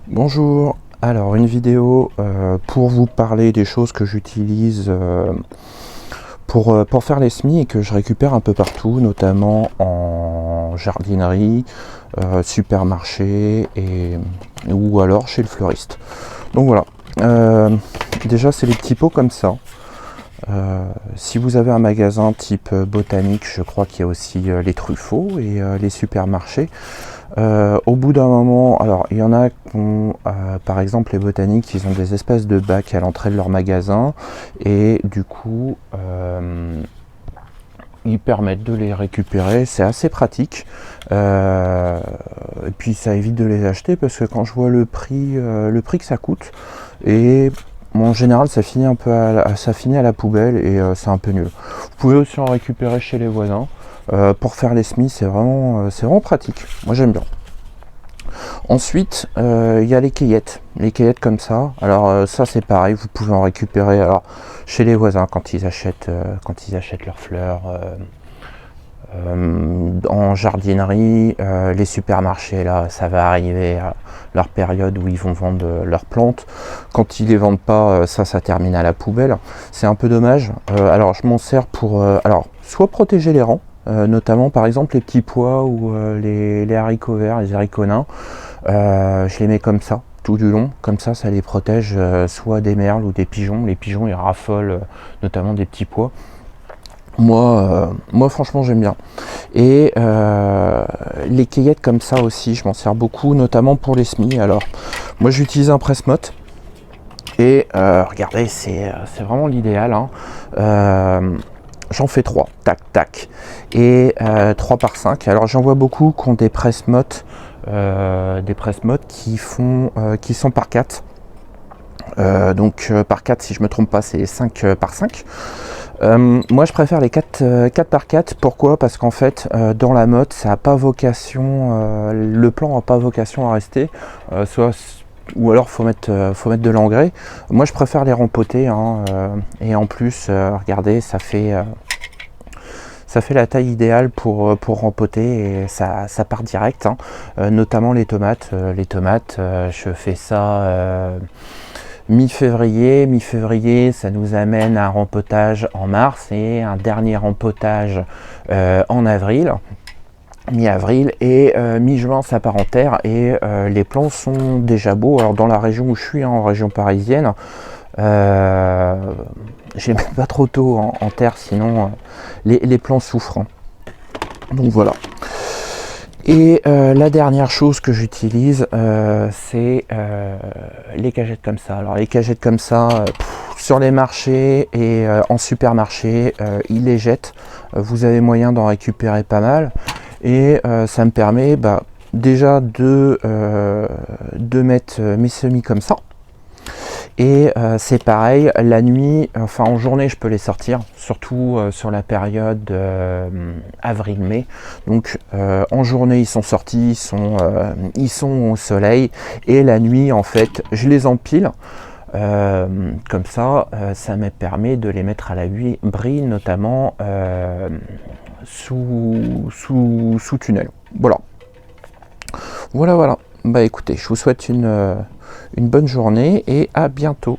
Bonjour, alors une vidéo pour vous parler des choses que j'utilise pour faire les semis et que je récupère un peu partout, notamment en jardinerie, supermarché ou alors chez le fleuriste. Donc voilà, déjà c'est les petits pots comme ça. Si vous avez un magasin type botanique, je crois qu'il y a aussi les truffaut et les supermarchés. Au bout d'un moment, alors il y en a qui ont, par exemple les botaniques, ils ont des espèces de bacs à l'entrée de leur magasin et du coup ils permettent de les récupérer, c'est assez pratique. Et puis ça évite de les acheter parce que quand je vois le prix que ça coûte, et bon, en général ça finit un peu ça finit à la poubelle et c'est un peu nul. Vous pouvez aussi en récupérer chez les voisins. Pour faire les semis, c'est vraiment pratique. Moi j'aime bien. Ensuite, il y a les cueillettes comme ça. Alors ça c'est pareil, vous pouvez en récupérer alors chez les voisins quand ils achètent leurs fleurs. En jardinerie, les supermarchés, là, ça va arriver à leur période où ils vont vendre leurs plantes. Quand ils les vendent pas, ça termine à la poubelle. C'est un peu dommage. Alors, je m'en sers pour, alors, soit protéger les rangs, notamment par exemple les petits pois ou les haricots verts, les haricots nains. Je les mets comme ça tout du long, comme ça les protège soit des merles ou des pigeons. Les pigeons ils raffolent notamment des petits pois. Moi franchement j'aime bien. Et les cueillettes comme ça aussi, je m'en sers beaucoup, notamment pour les semis. Alors moi j'utilise un presse-motte et regardez, c'est vraiment l'idéal, hein. J'en fais 3, tac tac, et 3 par 5. Alors j'en vois beaucoup qui ont des presse-mottes qui sont par 4. Donc par 4, si je me trompe pas, c'est 5 par 5. Moi je préfère les 4 par 4. Pourquoi? Parce qu'en fait dans la motte ça a pas vocation, le plan n'a pas vocation à rester, ou alors faut mettre de l'engrais. Moi je préfère les rempoter, hein, et en plus regardez, ça fait la taille idéale pour rempoter et ça part direct, hein. Notamment les tomates. Je fais ça mi-février, ça nous amène à un rempotage en mars et un dernier rempotage en avril, mi-avril, et mi-juin ça part en terre et les plants sont déjà beaux. Alors dans la région où je suis, hein, en région parisienne, j'ai même pas trop tôt en terre, sinon les plants souffrent, hein. Donc voilà. Et la dernière chose que j'utilise, c'est les cagettes comme ça. Alors les cagettes comme ça, sur les marchés et en supermarché, ils les jettent. Vous avez moyen d'en récupérer pas mal. Et ça me permet déjà de mettre mes semis comme ça. Et c'est pareil, la nuit, enfin en journée je peux les sortir, surtout sur la période avril-mai. Donc en journée ils sont sortis, ils sont au soleil, et la nuit en fait je les empile. Comme ça, ça me permet de les mettre à l'abri, notamment sous tunnel. Voilà. Bah écoutez, je vous souhaite une bonne journée et à bientôt.